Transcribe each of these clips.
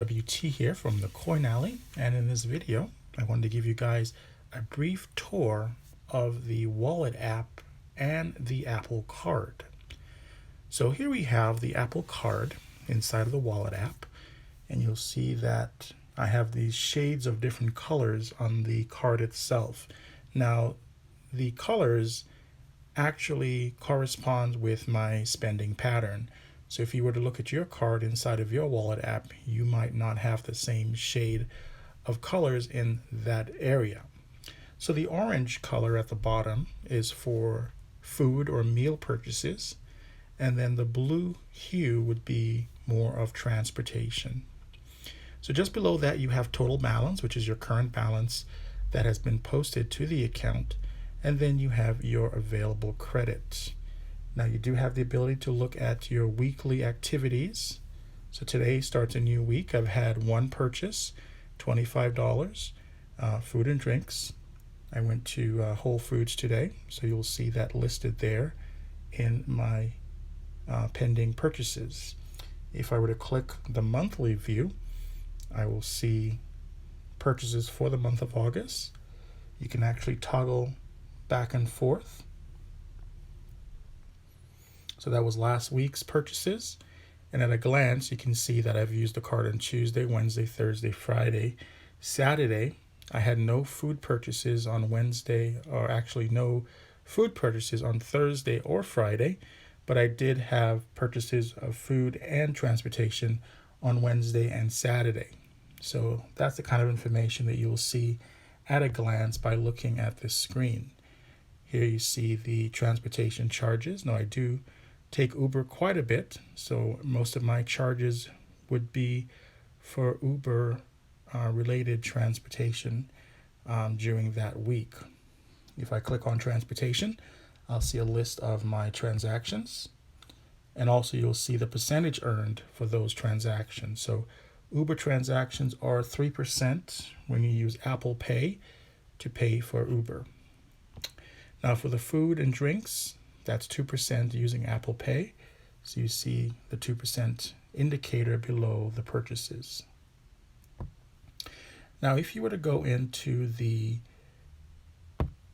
WT here from the Coin Alley, and in this video I wanted to give you guys a brief tour of the Wallet app and the Apple Card. So here we have the Apple Card inside of the Wallet app, and you'll see that I have these shades of different colors on the card itself. Now the colors actually correspond with my spending pattern. So if you were to look at your card inside of your Wallet app, you might not have the same shade of colors in that area. So the orange color at the bottom is for food or meal purchases, and then the blue hue would be more of transportation. So just below that you have total balance, which is your current balance that has been posted to the account, and then you have your available credit. Now you do have the ability to look at your weekly activities. So today starts a new week. I've had one purchase, $25, food and drinks. I went to Whole Foods today, so you'll see that listed there in my pending purchases. If I were to click the monthly view, I will see purchases for the month of August. You can actually toggle back and forth. So that was last week's purchases, and at a glance you can see that I've used the card on Tuesday, Wednesday, Thursday, Friday, Saturday. I had no food purchases on Wednesday, or actually no food purchases on Thursday or Friday, but I did have purchases of food and transportation on Wednesday and Saturday. So that's the kind of information that you will see at a glance by looking at this screen. Here you see the transportation charges. Now I do take Uber quite a bit, so most of my charges would be for Uber related transportation during that week. If I click on transportation, I'll see a list of my transactions, and also you'll see the percentage earned for those transactions. So Uber transactions are 3% when you use Apple Pay to pay for Uber. Now for the food and drinks, that's 2% using Apple Pay. So you see the 2% indicator below the purchases. Now if you were to go into the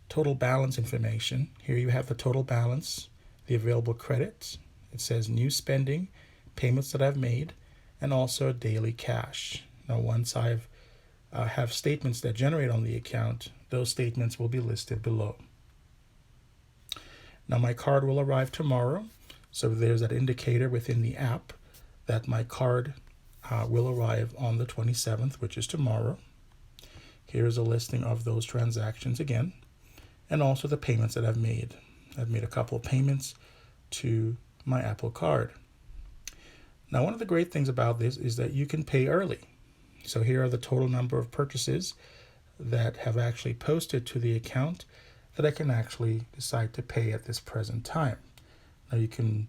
total balance information, here you have the total balance, the available credits. It says new spending, payments that I've made, and also daily cash. Now once I've have statements that generate on the account, those statements will be listed below. Now my card will arrive tomorrow, so there's that indicator within the app that my card will arrive on the 27th, which is tomorrow. Here's a listing of those transactions again, and also the payments that I've made. I've made a couple of payments to my Apple Card. Now one of the great things about this is that you can pay early. So here are the total number of purchases that have actually posted to the account that I can actually decide to pay at this present time. Now you can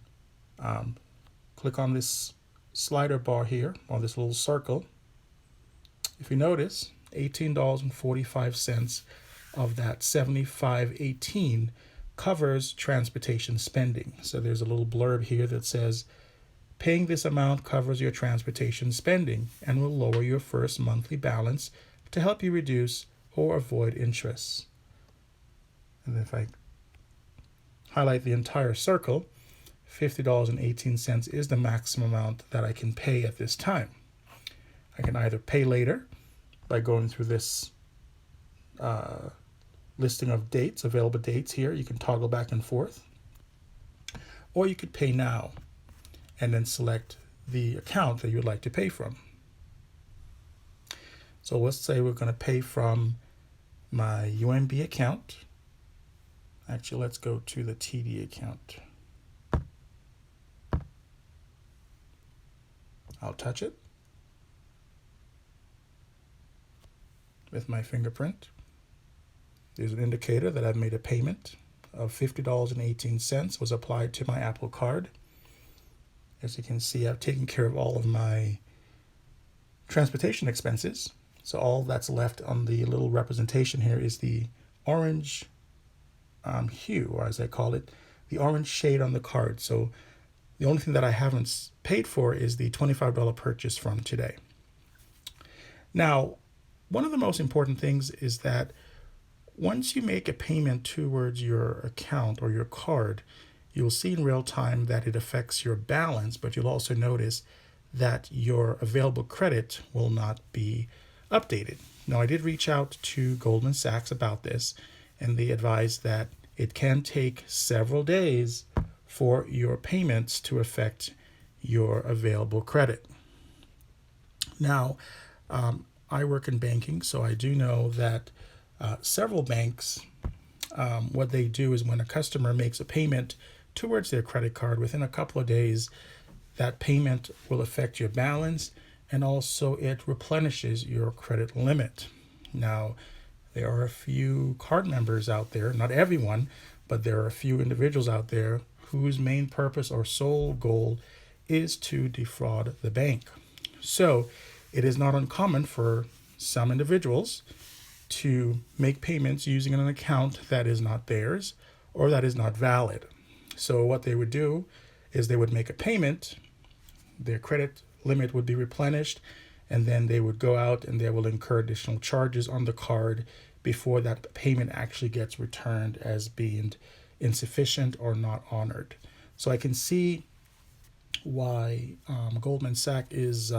click on this slider bar here, or this little circle. If you notice, $18.45 of that $75.18 covers transportation spending. So there's a little blurb here that says, paying this amount covers your transportation spending and will lower your first monthly balance to help you reduce or avoid interest. And if I highlight the entire circle, $50.18 is the maximum amount that I can pay at this time. I can either pay later by going through this listing of dates, available dates here. You can toggle back and forth. Or you could pay now and then select the account that you would like to pay from. So let's say we're going to pay from my UMB account. Actually, let's go to the TD account. I'll touch it with my fingerprint. There's an indicator that I've made a payment of $50.18 was applied to my Apple Card. As you can see, I've taken care of all of my transportation expenses. So all that's left on the little representation here is the orange hue, or as I call it, the orange shade on the card. So the only thing that I haven't paid for is the $25 purchase from today. Now, one of the most important things is that once you make a payment towards your account or your card, you'll see in real time that it affects your balance, but you'll also notice that your available credit will not be updated. Now, I did reach out to Goldman Sachs about this, and they advised that it can take several days for your payments to affect your available credit. Now, I work in banking, so I do know that several banks, what they do is when a customer makes a payment towards their credit card, within a couple of days, that payment will affect your balance, and also it replenishes your credit limit. Now, there are a few card members out there, not everyone, but there are a few individuals out there whose main purpose or sole goal is to defraud the bank. So it is not uncommon for some individuals to make payments using an account that is not theirs or that is not valid. So what they would do is they would make a payment, their credit limit would be replenished, and then they would go out and they will incur additional charges on the card before that payment actually gets returned as being insufficient or not honored. So I can see why Goldman Sachs is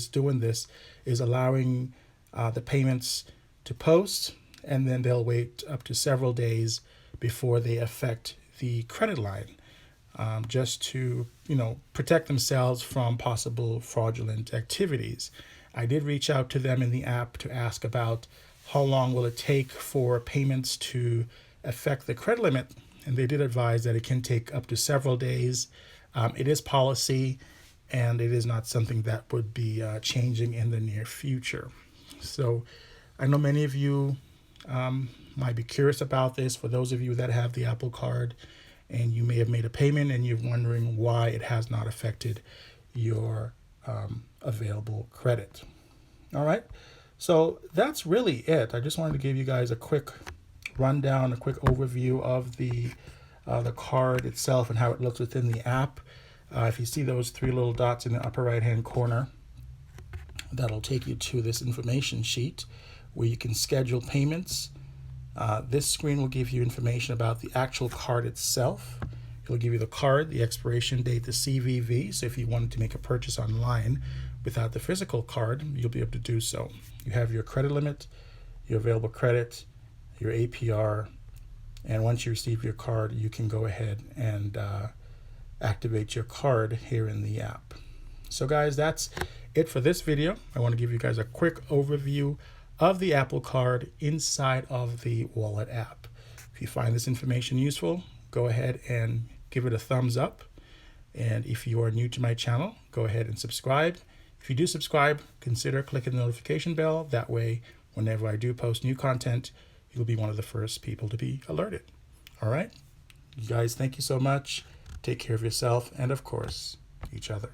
doing this, is allowing the payments to post, and then they'll wait up to several days before they affect the credit line, just to protect themselves from possible fraudulent activities. I did reach out to them in the app to ask about how long will it take for payments to affect the credit limit, and they did advise that it can take up to several days. It is policy, and it is not something that would be changing in the near future. So I know many of you might be curious about this. For those of you that have the Apple Card and you may have made a payment and you're wondering why it has not affected your available credit. All right, so that's really it. I just wanted to give you guys a quick rundown, a quick overview of the card itself and how it looks within the app. If you see those three little dots in the upper right hand corner, that'll take you to this information sheet where you can schedule payments. This screen will give you information about the actual card itself. It'll give you the card, the expiration date, the CVV. So if you wanted to make a purchase online without the physical card, you'll be able to do so. You have your credit limit, your available credit, your APR, and once you receive your card, you can go ahead and activate your card here in the app. So guys, that's it for this video. I want to give you guys a quick overview of the Apple Card inside of the Wallet app. If you find this information useful, go ahead and give it a thumbs up. And if you are new to my channel, go ahead and subscribe. If you do subscribe, consider clicking the notification bell. That way, whenever I do post new content, you'll be one of the first people to be alerted. All right? You guys, thank you so much. Take care of yourself and, of course, each other.